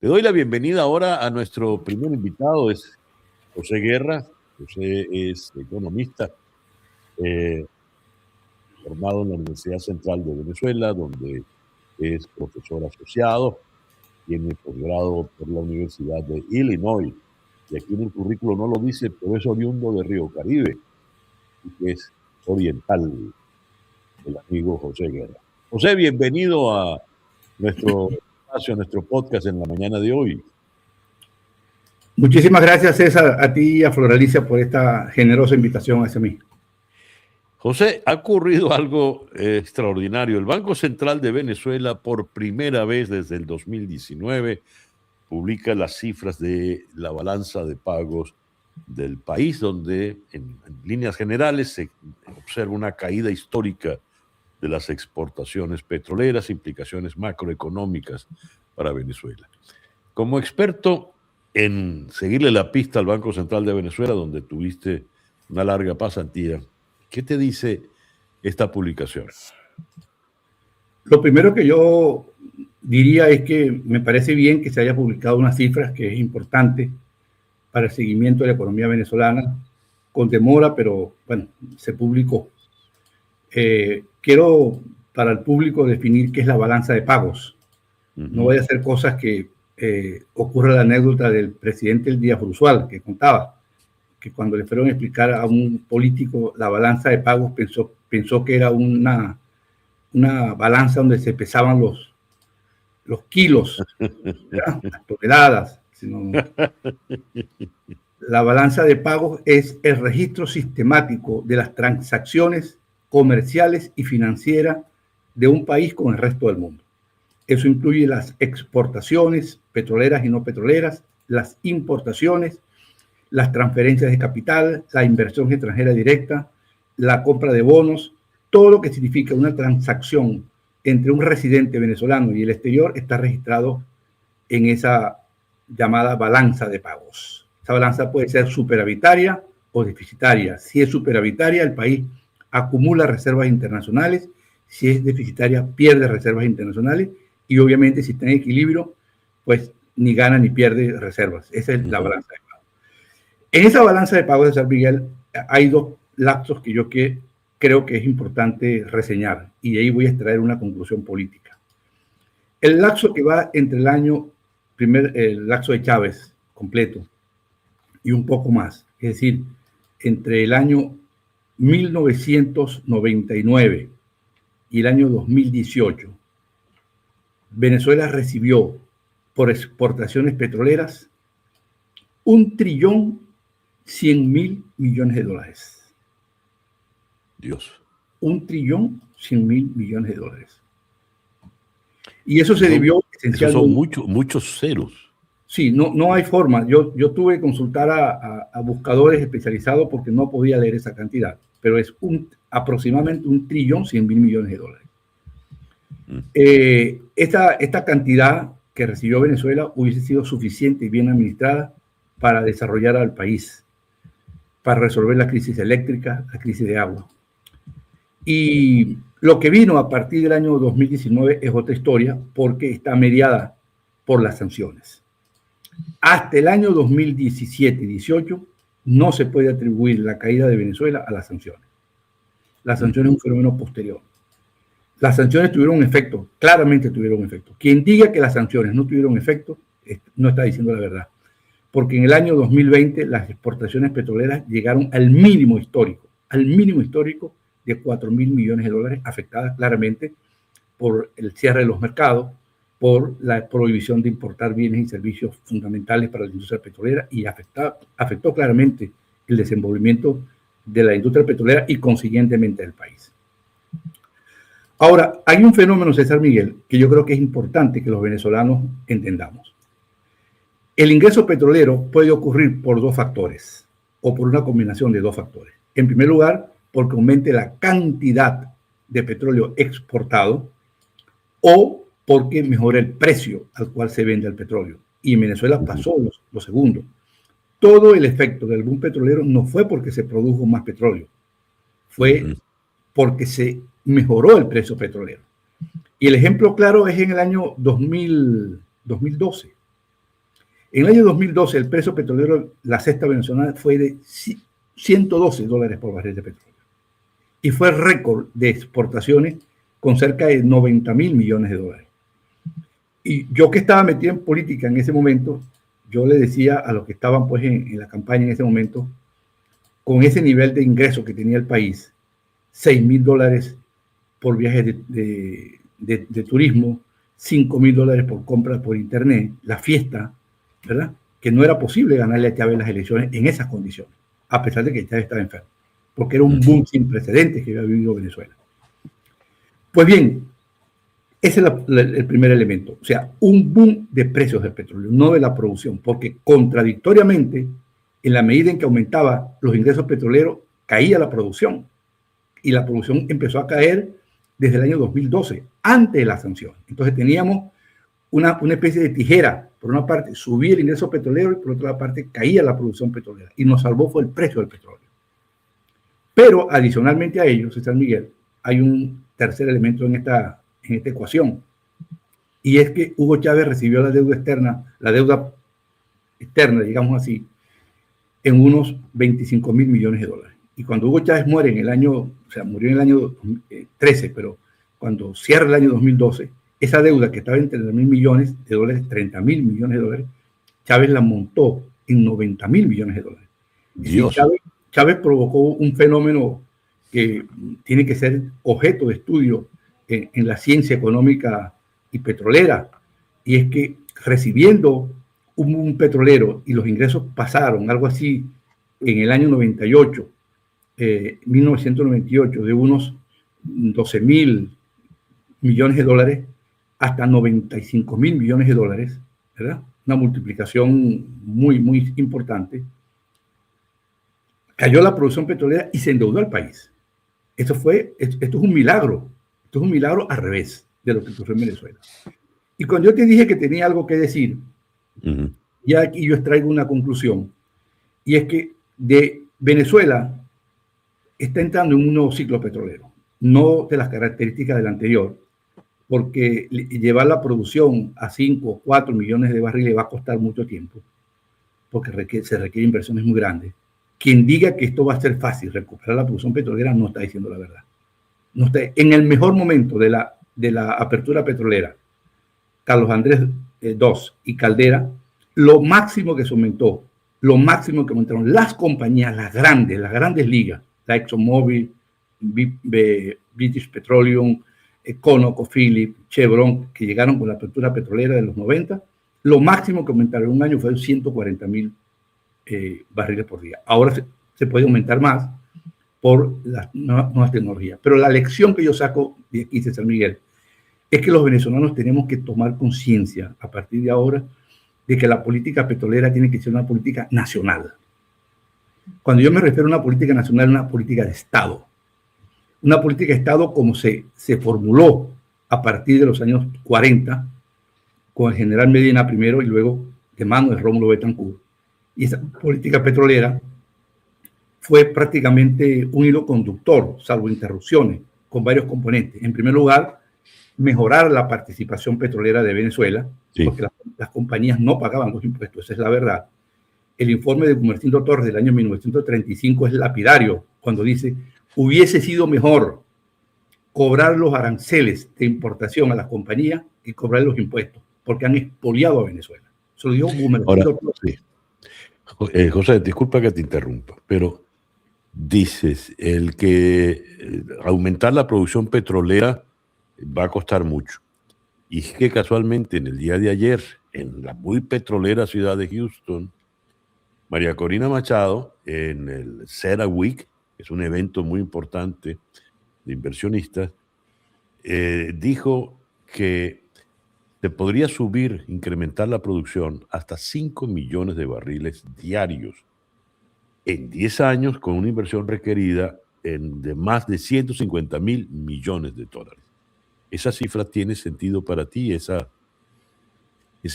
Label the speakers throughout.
Speaker 1: Le doy la bienvenida ahora a nuestro primer invitado, es José Guerra. José es economista, formado en la Universidad Central de Venezuela, donde es profesor asociado, tiene posgrado por la Universidad de Illinois, y aquí en el currículo no lo dice, pero es oriundo de Río Caribe, y que es oriental, el amigo José Guerra. José, bienvenido a nuestro espacio, a nuestro podcast en la mañana de hoy.
Speaker 2: Muchísimas gracias, César, a ti y a Floralicia por esta generosa invitación hacia mí.
Speaker 1: José, ha ocurrido algo extraordinario. El Banco Central de Venezuela, por primera vez desde el 2019, publica las cifras de la balanza de pagos del país, donde en líneas generales se observa una caída histórica de las exportaciones petroleras, implicaciones macroeconómicas para Venezuela. Como experto en seguirle la pista al Banco Central de Venezuela, donde tuviste una larga pasantía, ¿qué te dice esta publicación?
Speaker 2: Lo primero que yo diría es que me parece bien que se haya publicado unas cifras que es importante para el seguimiento de la economía venezolana, con demora, pero bueno, se publicó. Quiero para el público definir qué es la balanza de pagos. No voy a hacer cosas que ocurre la anécdota del presidente Díaz Usual, que contaba que cuando le fueron a explicar a un político la balanza de pagos, pensó que era una balanza donde se pesaban los kilos, las toneladas. Sino, la balanza de pagos es el registro sistemático de las transacciones comerciales y financieras de un país con el resto del mundo. Eso incluye las exportaciones petroleras y no petroleras, las importaciones, las transferencias de capital, la inversión extranjera directa, la compra de bonos, todo lo que significa una transacción entre un residente venezolano y el exterior está registrado en esa llamada balanza de pagos. Esa balanza puede ser superavitaria o deficitaria. Si es superavitaria, el país acumula reservas internacionales. Si es deficitaria, pierde reservas internacionales. Y obviamente, si está en equilibrio, pues ni gana ni pierde reservas. Esa es la balanza de pagos. En esa balanza de pagos de San Miguel hay dos lapsos que yo creo que es importante reseñar, y de ahí voy a extraer una conclusión política. El lapso que va entre el lapso de Chávez completo y un poco más, es decir, entre el año 1999 y el año 2018, Venezuela recibió por exportaciones petroleras $1.100.000.000.000.
Speaker 1: Dios.
Speaker 2: $1.100.000.000.000. Y eso se debió
Speaker 1: esencialmente... Esos son muchos ceros.
Speaker 2: Sí, no hay forma. Yo tuve que consultar a buscadores especializados porque no podía leer esa cantidad, pero es aproximadamente $1.100.000.000.000. Esta cantidad que recibió Venezuela hubiese sido suficiente y bien administrada para desarrollar al país, para resolver la crisis eléctrica, la crisis de agua. Y lo que vino a partir del año 2019 es otra historia, porque está mediada por las sanciones. Hasta el año 2017 y 18 no se puede atribuir la caída de Venezuela a las sanciones. Las sanciones es un fenómeno posterior. Las sanciones tuvieron efecto, claramente tuvieron efecto. Quien diga que las sanciones no tuvieron efecto, no está diciendo la verdad. Porque en el año 2020 las exportaciones petroleras llegaron al mínimo histórico de $4.000.000.000, afectadas claramente por el cierre de los mercados, por la prohibición de importar bienes y servicios fundamentales para la industria petrolera, y afectó claramente el desenvolvimiento de la industria petrolera y consiguientemente del país. Ahora, hay un fenómeno, César Miguel, que yo creo que es importante que los venezolanos entendamos. El ingreso petrolero puede ocurrir por dos factores, o por una combinación de dos factores. En primer lugar, porque aumente la cantidad de petróleo exportado, o porque mejora el precio al cual se vende el petróleo. Y en Venezuela pasó lo segundo. Todo el efecto del boom petrolero no fue porque se produjo más petróleo, fue porque se mejoró el precio petrolero. Y el ejemplo claro es en el año 2012. En el año 2012, el precio petrolero, la cesta venezolana, fue de $112 por barril de petróleo. Y fue récord de exportaciones con cerca de 90.000 millones de dólares. Y yo que estaba metido en política en ese momento, yo le decía a los que estaban pues en la campaña en ese momento, con ese nivel de ingreso que tenía el país, $6.000 por viajes de turismo, $5.000 por compras por internet, la fiesta, ¿verdad? Que no era posible ganarle a Chávez las elecciones en esas condiciones, a pesar de que Chávez estaba enfermo, porque era un boom sin precedentes que había vivido Venezuela. Pues bien, ese es el primer elemento, o sea, un boom de precios del petróleo, no de la producción, porque contradictoriamente, en la medida en que aumentaba los ingresos petroleros, caía la producción, y la producción empezó a caer desde el año 2012, antes de la sanción. Entonces teníamos una especie de tijera. Por una parte subía el ingreso petrolero y por otra parte caía la producción petrolera. Y nos salvó fue el precio del petróleo. Pero adicionalmente a ello, César Miguel, hay un tercer elemento en esta ecuación. Y es que Hugo Chávez recibió la deuda externa, digamos así, en unos 25.000 millones de dólares. Y cuando Hugo Chávez muere en el año, o sea, murió en el año 13, pero cuando cierra el año 2012, esa deuda que estaba en 30.000 millones de dólares, 30.000 millones de dólares, Chávez la montó en 90.000 millones de dólares.
Speaker 1: Dios.
Speaker 2: Chávez provocó un fenómeno que tiene que ser objeto de estudio en la ciencia económica y petrolera, y es que recibiendo un petrolero y los ingresos pasaron, algo así, en el año 1998, de unos 12.000 millones de dólares hasta 95.000 millones de dólares, ¿verdad? Una multiplicación muy, muy importante. Cayó la producción petrolera y se endeudó al país. Esto es un milagro. Esto es un milagro al revés de lo que ocurrió en Venezuela. Y cuando yo te dije que tenía algo que decir, ya aquí yo extraigo una conclusión, y es que de Venezuela está entrando en un nuevo ciclo petrolero, no de las características del anterior, porque llevar la producción a 5 o 4 millones de barriles va a costar mucho tiempo, porque se requieren inversiones muy grandes. Quien diga que esto va a ser fácil, recuperar la producción petrolera, no está diciendo la verdad. No está, en el mejor momento de la apertura petrolera, Carlos Andrés II y Caldera, lo máximo que se aumentó, lo máximo que aumentaron las compañías, las grandes ligas, la ExxonMobil, British Petroleum, ConocoPhillips, Chevron, que llegaron con la apertura petrolera de los 90, lo máximo que aumentaron en un año fue 140.000 barriles por día. Ahora se puede aumentar más por las nuevas tecnologías. Pero la lección que yo saco de aquí, César Miguel, es que los venezolanos tenemos que tomar conciencia a partir de ahora de que la política petrolera tiene que ser una política nacional. Cuando yo me refiero a una política nacional, una política de Estado. Una política de Estado como se formuló a partir de los años 40 con el general Medina primero y luego de mano de Rómulo Betancourt. Y esa política petrolera fue prácticamente un hilo conductor, salvo interrupciones, con varios componentes. En primer lugar, mejorar la participación petrolera de Venezuela, sí, porque las compañías no pagaban los impuestos, esa es la verdad. El informe de Gumersindo Torres del año 1935 es lapidario cuando dice: hubiese sido mejor cobrar los aranceles de importación a las compañías que cobrar los impuestos, porque han expoliado a Venezuela. Eso lo dijo Gumersindo Torres. Sí.
Speaker 1: José, disculpa que te interrumpa, pero dices, el que aumentar la producción petrolera va a costar mucho. Y es que casualmente en el día de ayer, en la muy petrolera ciudad de Houston, María Corina Machado, en el CERAWeek, que es un evento muy importante de inversionistas, dijo que se podría incrementar la producción hasta 5 millones de barriles diarios en 10 años, con una inversión requerida de más de 150.000 millones de dólares. ¿Esa cifra tiene sentido para ti, ese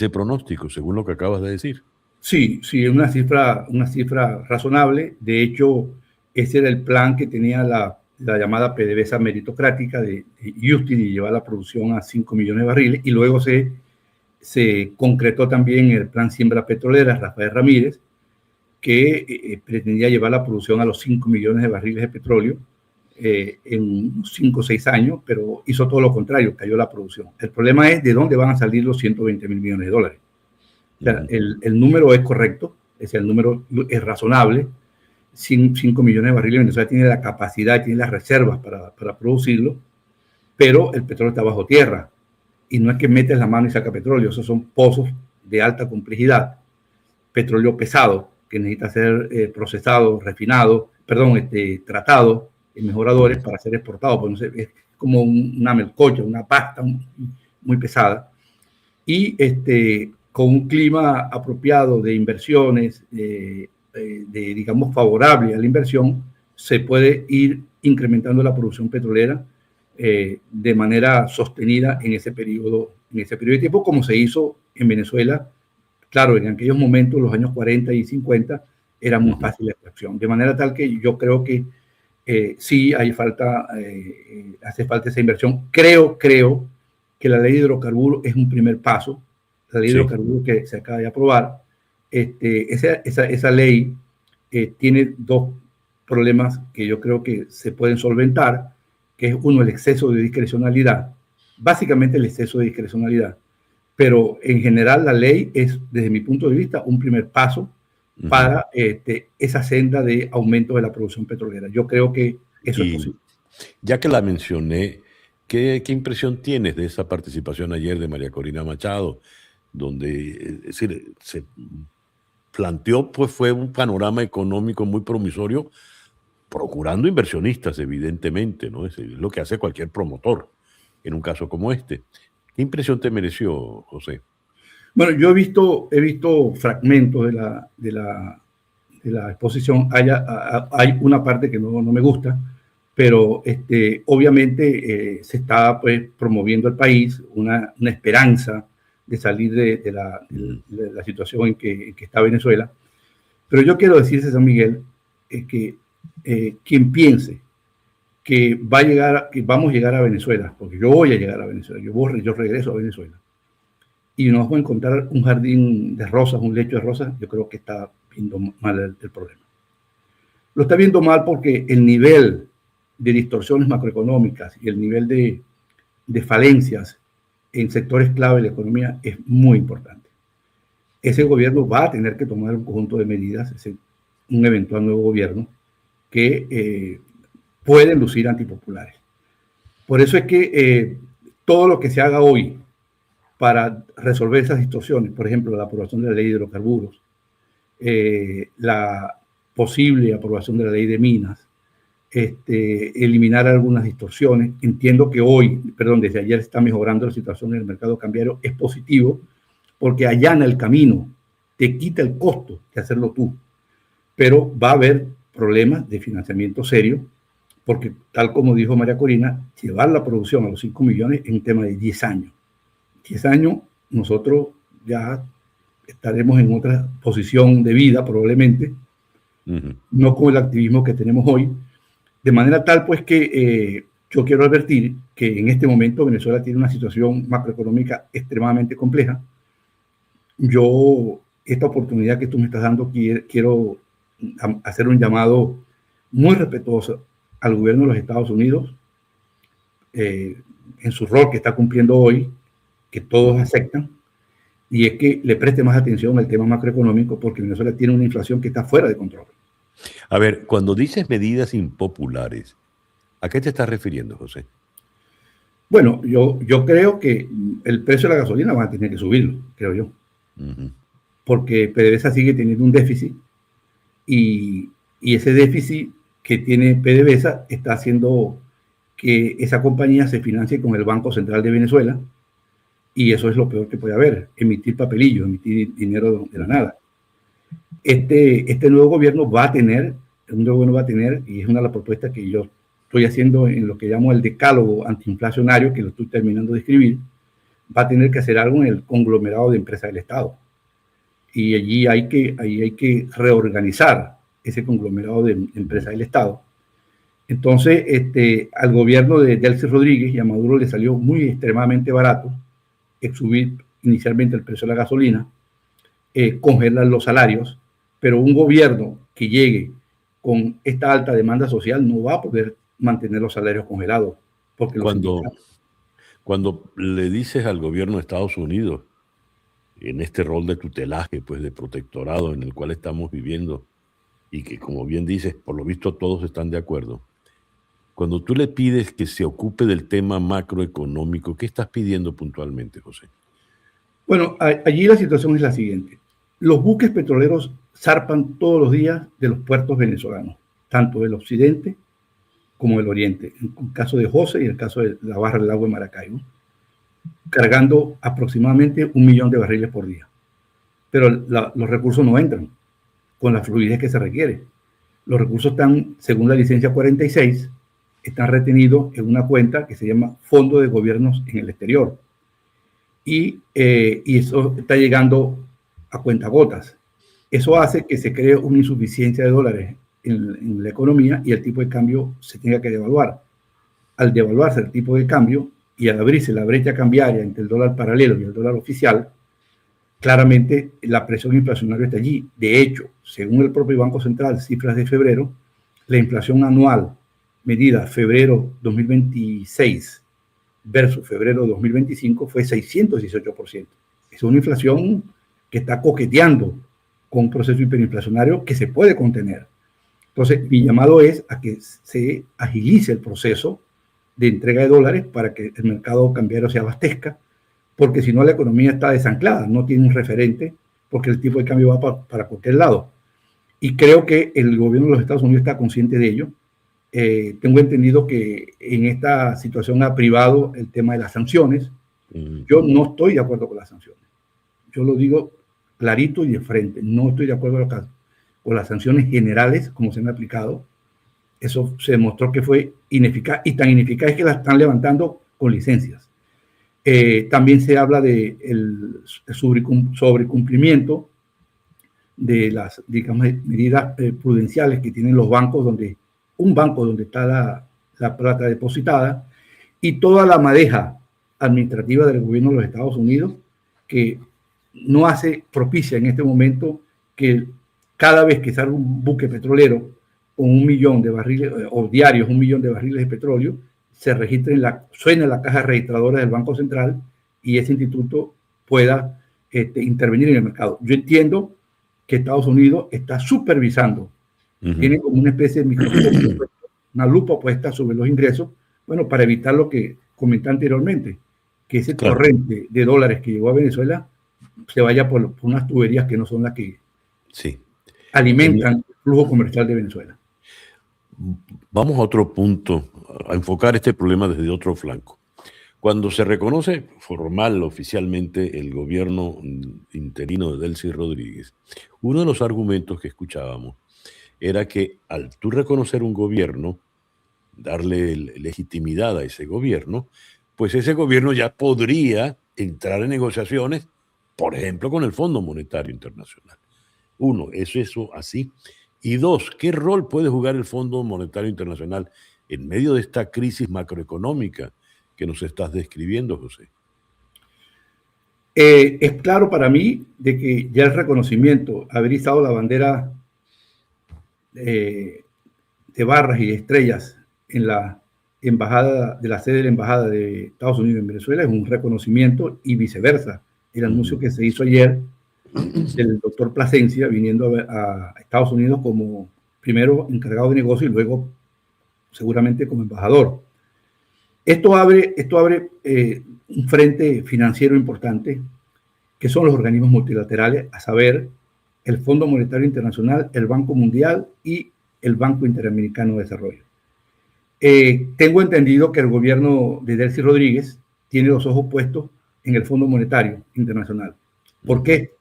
Speaker 1: pronóstico, según lo que acabas de decir?
Speaker 2: Sí, es una cifra razonable. De hecho, ese era el plan que tenía la llamada PDVSA meritocrática de Houston, y llevar la producción a 5 millones de barriles, y luego se se concretó también el plan Siembra Petrolera, Rafael Ramírez, que pretendía llevar la producción a los 5 millones de barriles de petróleo en 5 o 6 años, pero hizo todo lo contrario, cayó la producción. El problema es de dónde van a salir los 120 mil millones de dólares. O sea, el número es correcto, el número es razonable. 5 millones de barriles, Venezuela tiene la capacidad, tiene las reservas para producirlo, pero el petróleo está bajo tierra y no es que metes la mano y saca petróleo, esos son pozos de alta complejidad, petróleo pesado que necesita ser procesado, refinado, tratado en mejoradores para ser exportado, pues no sé, es como una melcocha, una pasta muy pesada, y con un clima apropiado de inversiones, digamos, favorable a la inversión, se puede ir incrementando la producción petrolera de manera sostenida en ese periodo de tiempo, como se hizo en Venezuela. Claro, en aquellos momentos, los años 40 y 50, era muy fácil la extracción, de manera tal que yo creo que sí hace falta esa inversión. Creo que la ley de hidrocarburos es un primer paso, la ley de hidrocarburos que se acaba de aprobar. Esa ley tiene dos problemas que yo creo que se pueden solventar, que es uno, el exceso de discrecionalidad, básicamente el exceso de discrecionalidad, pero en general la ley es, desde mi punto de vista, un primer paso para esa senda de aumento de la producción petrolera. Yo creo que eso es posible.
Speaker 1: Ya que la mencioné, ¿qué impresión tienes de esa participación ayer de María Corina Machado? Donde, es decir, se planteó, pues fue un panorama económico muy promisorio, procurando inversionistas, evidentemente, ¿no? Es lo que hace cualquier promotor en un caso como este. ¿Qué impresión te mereció, José?
Speaker 2: Bueno, yo he visto fragmentos de la exposición. Hay una parte que no me gusta, pero obviamente se está, pues, promoviendo el país, una esperanza de salir de la situación en que está Venezuela. Pero yo quiero decirse, San Miguel, que quien piense que vamos a llegar a Venezuela, porque yo voy a llegar a Venezuela, yo regreso a Venezuela, y nos vamos a encontrar un jardín de rosas, un lecho de rosas, yo creo que está viendo mal el problema. Lo está viendo mal porque el nivel de distorsiones macroeconómicas y el nivel de falencias en sectores clave de la economía es muy importante. Ese gobierno va a tener que tomar un conjunto de medidas, un eventual nuevo gobierno, que pueden lucir antipopulares. Por eso es que todo lo que se haga hoy para resolver esas distorsiones, por ejemplo, la aprobación de la ley de hidrocarburos, la posible aprobación de la ley de minas, eliminar algunas distorsiones. Entiendo que desde ayer está mejorando la situación en el mercado cambiario, es positivo porque allana el camino, te quita el costo de hacerlo tú, pero va a haber problemas de financiamiento serio, porque tal como dijo María Corina, llevar la producción a los 5 millones es un tema de 10 años. 10 años nosotros ya estaremos en otra posición de vida probablemente, no con el activismo que tenemos hoy, de manera tal pues que yo quiero advertir que en este momento Venezuela tiene una situación macroeconómica extremadamente compleja. Yo, esta oportunidad que tú me estás dando, quiero hacer un llamado muy respetuoso al gobierno de los Estados Unidos en su rol que está cumpliendo hoy, que todos aceptan, y es que le preste más atención al tema macroeconómico, porque Venezuela tiene una inflación que está fuera de control.
Speaker 1: A ver, cuando dices medidas impopulares, ¿a qué te estás refiriendo, José?
Speaker 2: Bueno, yo creo que el precio de la gasolina van a tener que subirlo, creo yo. Porque PDVSA sigue teniendo un déficit y ese déficit que tiene PDVSA está haciendo que esa compañía se financie con el Banco Central de Venezuela, y eso es lo peor que puede haber, emitir papelillo, emitir dinero de la nada. Este nuevo gobierno va a tener, y es una de las propuestas que yo estoy haciendo en lo que llamo el decálogo antiinflacionario, que lo estoy terminando de escribir, va a tener que hacer algo en el conglomerado de empresas del Estado. Y allí hay que reorganizar ese conglomerado de empresas del Estado. Entonces, al gobierno de Delcy Rodríguez y a Maduro le salió muy extremadamente barato subir inicialmente el precio de la gasolina, congelar los salarios, pero un gobierno que llegue con esta alta demanda social no va a poder mantener los salarios congelados. Porque
Speaker 1: cuando le dices al gobierno de Estados Unidos, en este rol de tutelaje, pues de protectorado en el cual estamos viviendo, y que como bien dices, por lo visto todos están de acuerdo, cuando tú le pides que se ocupe del tema macroeconómico, ¿qué estás pidiendo puntualmente, José?
Speaker 2: Bueno, allí la situación es la siguiente. Los buques petroleros zarpan todos los días de los puertos venezolanos, tanto del occidente como del oriente, en el caso de José y en el caso de la barra del agua de Maracaibo, cargando aproximadamente 1 millón de barriles por día. Pero los recursos no entran con la fluidez que se requiere. Los recursos están, según la licencia 46, están retenidos en una cuenta que se llama Fondo de Gobiernos en el Exterior. Y eso está llegando a cuentagotas. Eso hace que se cree una insuficiencia de dólares en la economía y el tipo de cambio se tenga que devaluar. Al devaluarse el tipo de cambio y al abrirse la brecha cambiaria entre el dólar paralelo y el dólar oficial, claramente la presión inflacionaria está allí. De hecho, según el propio Banco Central, cifras de febrero, la inflación anual medida febrero 2026 versus febrero 2025 fue 618%. Es una inflación que está coqueteando con un proceso hiperinflacionario que se puede contener. Entonces, mi llamado es a que se agilice el proceso de entrega de dólares para que el mercado cambiario se abastezca, porque si no la economía está desanclada, no tiene un referente, porque el tipo de cambio va para cualquier lado. Y creo que el gobierno de los Estados Unidos está consciente de ello. Tengo entendido que en esta situación ha privado el tema de las sanciones. Yo no estoy de acuerdo con las sanciones. Yo lo digo clarito y de frente. No estoy de acuerdo con las sanciones generales como se han aplicado. Eso se demostró que fue ineficaz, y tan ineficaz que la están levantando con licencias. También se habla de el sobrecumplimiento de las, digamos, medidas prudenciales que tienen los bancos, un banco donde está la plata depositada, y toda la madeja administrativa del gobierno de los Estados Unidos, que no hace propicia en este momento que cada vez que salga un buque petrolero con 1 millón de barriles, o diarios 1 millón de barriles de petróleo, se registre suene la caja registradora del Banco Central y ese instituto pueda intervenir en el mercado. Yo entiendo que Estados Unidos está supervisando, tiene como una especie de microscopio, una lupa puesta sobre los ingresos, bueno, para evitar lo que comenté anteriormente, que ese torrente de dólares que llegó a Venezuela se vaya por unas tuberías que no son las que alimentan el flujo comercial de Venezuela.
Speaker 1: Vamos a otro punto, a enfocar este problema desde otro flanco. Cuando se reconoce formal, oficialmente, el gobierno interino de Delcy Rodríguez, uno de los argumentos que escuchábamos era que al tú reconocer un gobierno, darle legitimidad a ese gobierno, pues ese gobierno ya podría entrar en negociaciones, por ejemplo, con el Fondo Monetario Internacional. Uno, ¿es eso así? Y dos, ¿qué rol puede jugar el Fondo Monetario Internacional en medio de esta crisis macroeconómica que nos estás describiendo, José?
Speaker 2: Es claro para mí de que ya el reconocimiento, haber izado la bandera de barras y de estrellas en la embajada, de la sede de la embajada de Estados Unidos en Venezuela, es un reconocimiento, y viceversa. El anuncio que se hizo ayer del doctor Plasencia viniendo a Estados Unidos como primero encargado de negocio y luego seguramente como embajador. Esto abre un frente financiero importante, que son los organismos multilaterales, a saber, el Fondo Monetario Internacional, el Banco Mundial y el Banco Interamericano de Desarrollo. Tengo entendido que el gobierno de Delcy Rodríguez tiene los ojos puestos en el Fondo Monetario Internacional. ¿Por qué?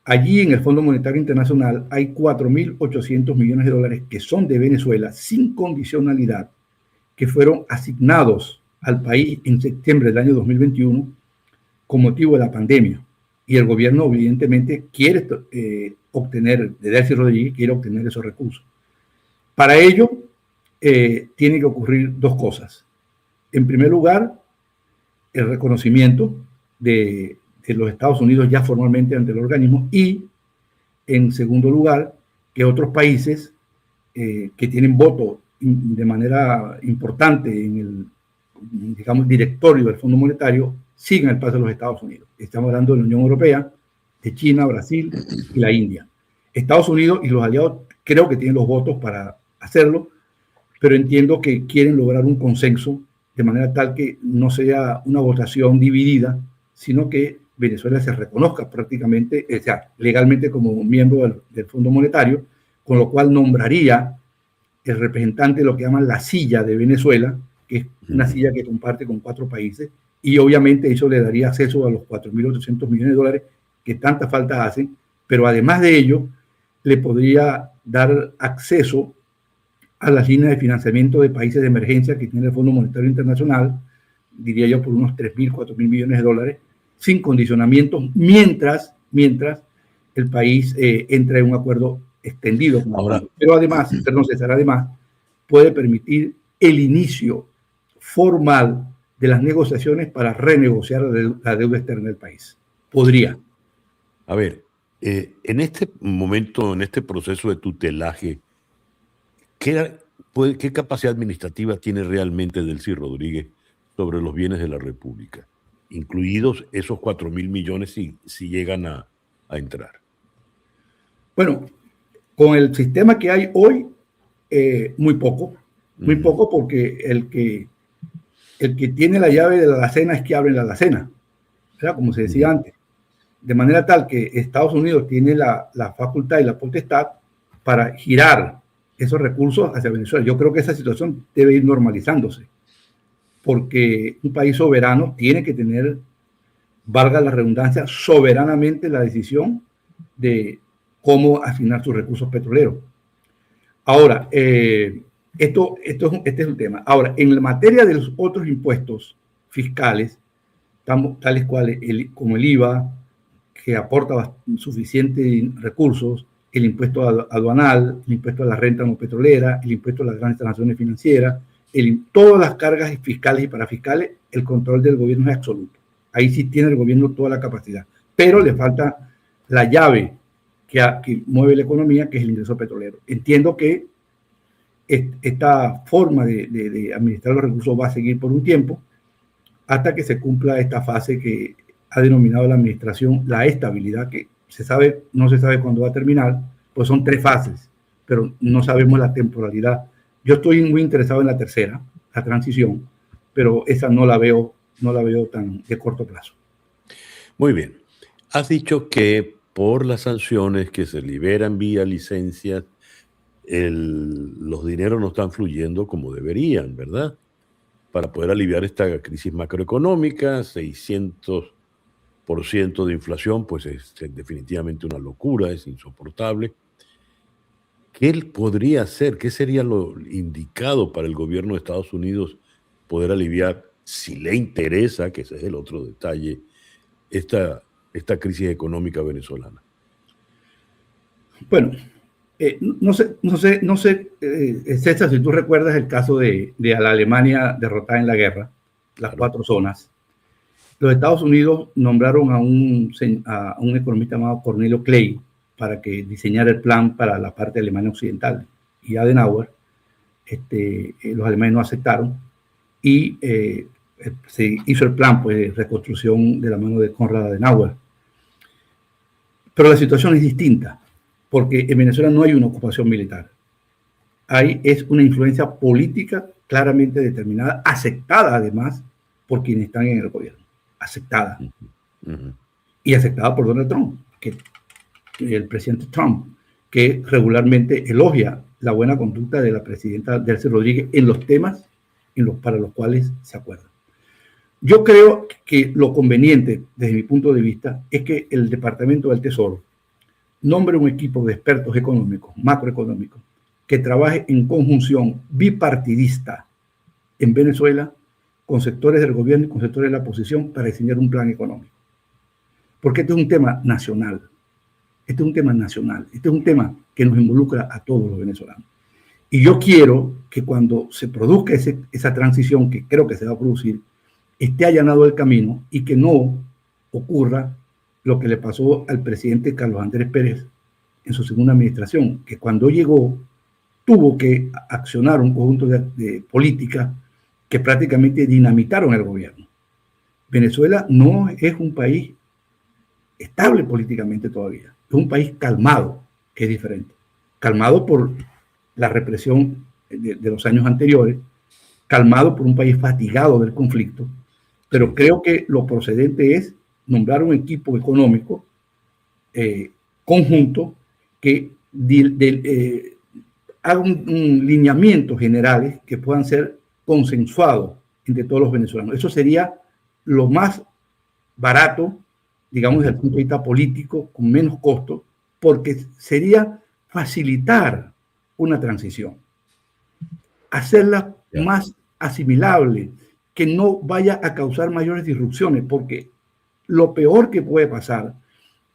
Speaker 2: Allí en el Fondo Monetario Internacional hay 4.800 millones de dólares que son de Venezuela sin condicionalidad, que fueron asignados al país en septiembre del año 2021 con motivo de la pandemia. Y el gobierno evidentemente quiere obtener, de Delcy Rodríguez, quiere obtener esos recursos. Para ello, tiene que ocurrir dos cosas. En primer lugar, el reconocimiento de de los Estados Unidos ya formalmente ante el organismo, y en segundo lugar, que otros países que tienen voto de manera importante en el, digamos, directorio del Fondo Monetario sigan el paso de los Estados Unidos. Estamos hablando de la Unión Europea, de China, Brasil y la India. Estados Unidos y los aliados creo que tienen los votos para hacerlo, pero entiendo que quieren lograr un consenso de manera tal que no sea una votación dividida, sino que Venezuela se reconozca prácticamente, o sea, legalmente como miembro del Fondo Monetario, con lo cual nombraría el representante de lo que llaman la silla de Venezuela, que es una silla que comparte con 4 países, y obviamente eso le daría acceso a los 4.800 millones de dólares que tanta falta hacen, pero además de ello, le podría dar acceso a las líneas de financiamiento de países de emergencia que tiene el Fondo Monetario Internacional, diría yo por unos 3.000, 4.000 millones de dólares, sin condicionamientos, mientras el país entra en un acuerdo extendido.
Speaker 1: Ahora,
Speaker 2: pero además, perdón César, además puede permitir el inicio formal de las negociaciones para renegociar la deuda externa del país. Podría.
Speaker 1: A ver, en este momento, en este proceso de tutelaje, ¿qué capacidad administrativa tiene realmente Delcy Rodríguez sobre los bienes de la República, incluidos esos 4.000 millones si llegan a entrar?
Speaker 2: Bueno, con el sistema que hay hoy, muy poco porque el que tiene la llave de la alacena es que abre la alacena, ¿verdad? Como se decía antes. De manera tal que Estados Unidos tiene la facultad y la potestad para girar esos recursos hacia Venezuela. Yo creo que esa situación debe ir normalizándose, porque un país soberano tiene que tener, valga la redundancia, soberanamente la decisión de cómo asignar sus recursos petroleros. Ahora, este es un tema. Ahora, en la materia de los otros impuestos fiscales, tales cuales como el IVA, que aporta suficientes recursos, el impuesto aduanal, el impuesto a la renta no petrolera, el impuesto a las grandes transacciones financieras, todas las cargas fiscales y parafiscales, el control del gobierno es absoluto. Ahí sí tiene el gobierno toda la capacidad, pero le falta la llave que mueve la economía, que es el ingreso petrolero. Entiendo que esta forma de administrar los recursos va a seguir por un tiempo hasta que se cumpla esta fase que ha denominado la administración la estabilidad, que no se sabe cuándo va a terminar, pues son 3 fases, pero no sabemos la temporalidad. Yo estoy muy interesado en la tercera, la transición, pero esa no la veo tan de corto plazo.
Speaker 1: Muy bien. Has dicho que por las sanciones que se liberan vía licencias, los dineros no están fluyendo como deberían, ¿verdad? Para poder aliviar esta crisis macroeconómica, 600% de inflación, pues es definitivamente una locura, es insoportable. ¿Qué podría hacer? ¿Qué sería lo indicado para el gobierno de Estados Unidos poder aliviar, si le interesa, que ese es el otro detalle, esta crisis económica venezolana?
Speaker 2: Bueno, no sé, César, si tú recuerdas el caso de la Alemania derrotada en la guerra, las 4 zonas. Los Estados Unidos nombraron a un economista llamado Cornelio Clay para que diseñara el plan para la parte de Alemania Occidental. Y Adenauer, los alemanes no aceptaron y se hizo el plan pues, de reconstrucción de la mano de Konrad Adenauer. Pero la situación es distinta, porque en Venezuela no hay una ocupación militar. Es una influencia política claramente determinada, aceptada además por quienes están en el gobierno. Aceptada. Y aceptada por Donald Trump, el presidente Trump, que regularmente elogia la buena conducta de la presidenta Delcy Rodríguez en los temas para los cuales se acuerdan. Yo creo que lo conveniente, desde mi punto de vista, es que el Departamento del Tesoro nombre un equipo de expertos económicos, macroeconómicos, que trabaje en conjunción bipartidista en Venezuela con sectores del gobierno y con sectores de la oposición para diseñar un plan económico. Porque este es un tema nacional. Este es un tema nacional. Este es un tema que nos involucra a todos los venezolanos. Y yo quiero que cuando se produzca esa transición, que creo que se va a producir, esté allanado el camino y que no ocurra lo que le pasó al presidente Carlos Andrés Pérez en su segunda administración, que cuando llegó tuvo que accionar un conjunto de políticas que prácticamente dinamitaron el gobierno. Venezuela no es un país estable políticamente todavía, es un país calmado, que es diferente. Calmado por la represión de los años anteriores, calmado por un país fatigado del conflicto, pero creo que lo procedente es nombrar un equipo económico conjunto que haga un lineamientos generales que puedan ser consensuados entre todos los venezolanos. Eso sería lo más barato, digamos, desde el punto de vista político, con menos costo, porque sería facilitar una transición, hacerla más asimilable, que no vaya a causar mayores disrupciones, porque lo peor que puede pasar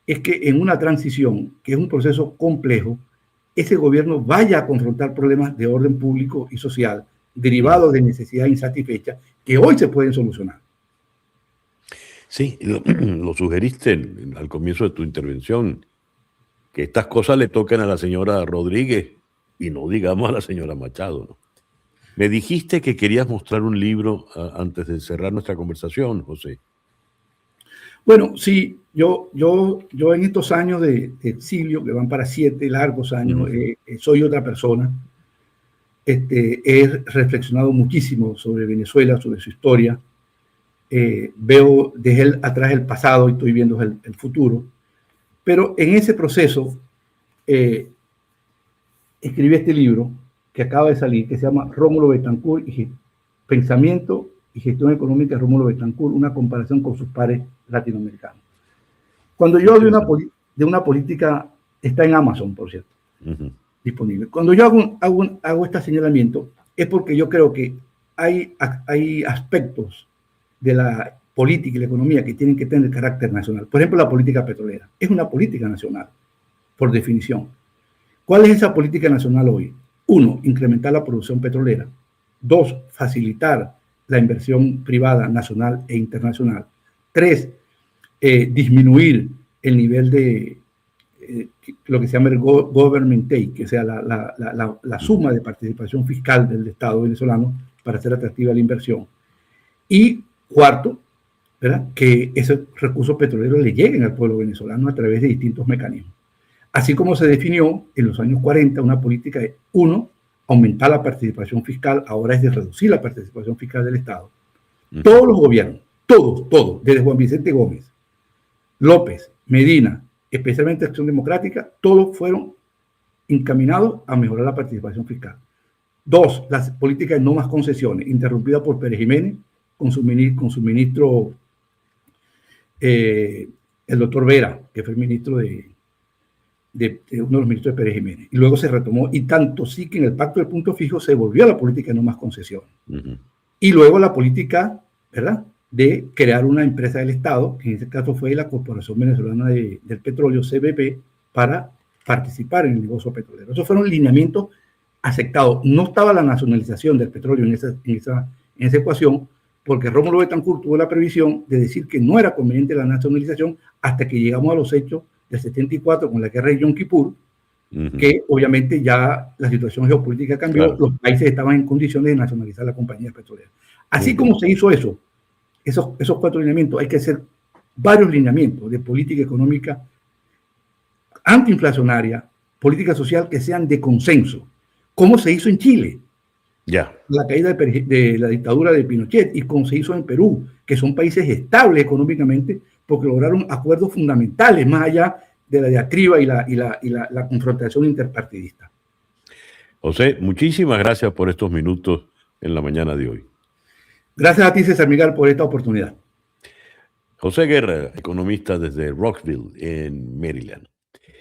Speaker 2: es que en una transición, que es un proceso complejo, ese gobierno vaya a confrontar problemas de orden público y social derivados de necesidades insatisfechas que hoy se pueden solucionar.
Speaker 1: Sí, lo sugeriste al comienzo de tu intervención, que estas cosas le tocan a la señora Rodríguez y no digamos a la señora Machado, ¿no? Me dijiste que querías mostrar un libro antes de cerrar nuestra conversación, José.
Speaker 2: Bueno, sí, yo en estos años de exilio, que van para 7 largos años, soy otra persona. He reflexionado muchísimo sobre Venezuela, sobre su historia. Veo desde atrás el pasado y estoy viendo el futuro. Pero en ese proceso escribí este libro que acaba de salir, que se llama Rómulo Betancourt y Pensamiento y Gestión Económica de Rómulo Betancourt, una comparación con sus pares latinoamericanos. Cuando yo hablo de una política, está en Amazon, por cierto, disponible. Cuando yo hago este señalamiento, es porque yo creo que hay aspectos de la política y la economía que tienen que tener carácter nacional. Por ejemplo, la política petrolera. Es una política nacional, por definición. ¿Cuál es esa política nacional hoy? 1, incrementar la producción petrolera. 2, facilitar la inversión privada nacional e internacional. 3, disminuir el nivel de lo que se llama el government take, que sea la suma de participación fiscal del Estado venezolano para hacer atractiva la inversión. Y 4, ¿verdad?, que esos recursos petroleros le lleguen al pueblo venezolano a través de distintos mecanismos. Así como se definió en los años 40 una política de 1, aumentar la participación fiscal, ahora es de reducir la participación fiscal del Estado. Todos los gobiernos, todos, desde Juan Vicente Gómez, López, Medina, especialmente Acción Democrática, todos fueron encaminados a mejorar la participación fiscal. 2, las políticas de no más concesiones, interrumpida por Pérez Jiménez, con su ministro, el doctor Vera, que fue el ministro de uno de los ministros de Pérez Jiménez. Y luego se retomó, y tanto sí que en el pacto del punto fijo se volvió a la política de no más concesiones. Y luego la política, ¿verdad?, de crear una empresa del Estado, que en este caso fue la Corporación Venezolana del Petróleo, CBP, para participar en el negocio petrolero. Esos fueron lineamientos aceptados. No estaba la nacionalización del petróleo en esa ecuación, porque Rómulo Betancourt tuvo la previsión de decir que no era conveniente la nacionalización hasta que llegamos a los hechos del 74 con la guerra de Yom Kippur, que obviamente ya la situación geopolítica cambió, claro. Los países estaban en condiciones de nacionalizar la compañía petrolera. Así como se hizo eso, esos 4 lineamientos, hay que hacer varios lineamientos de política económica antiinflacionaria, política social que sean de consenso, como se hizo en Chile. La caída de la dictadura de Pinochet, y como se hizo en Perú, que son países estables económicamente porque lograron acuerdos fundamentales más allá de la diatriba y la confrontación interpartidista.
Speaker 1: José, muchísimas gracias por estos minutos en la mañana de hoy.
Speaker 2: Gracias a ti, César Miguel, por esta oportunidad.
Speaker 1: José Guerra, economista desde Rockville, en Maryland.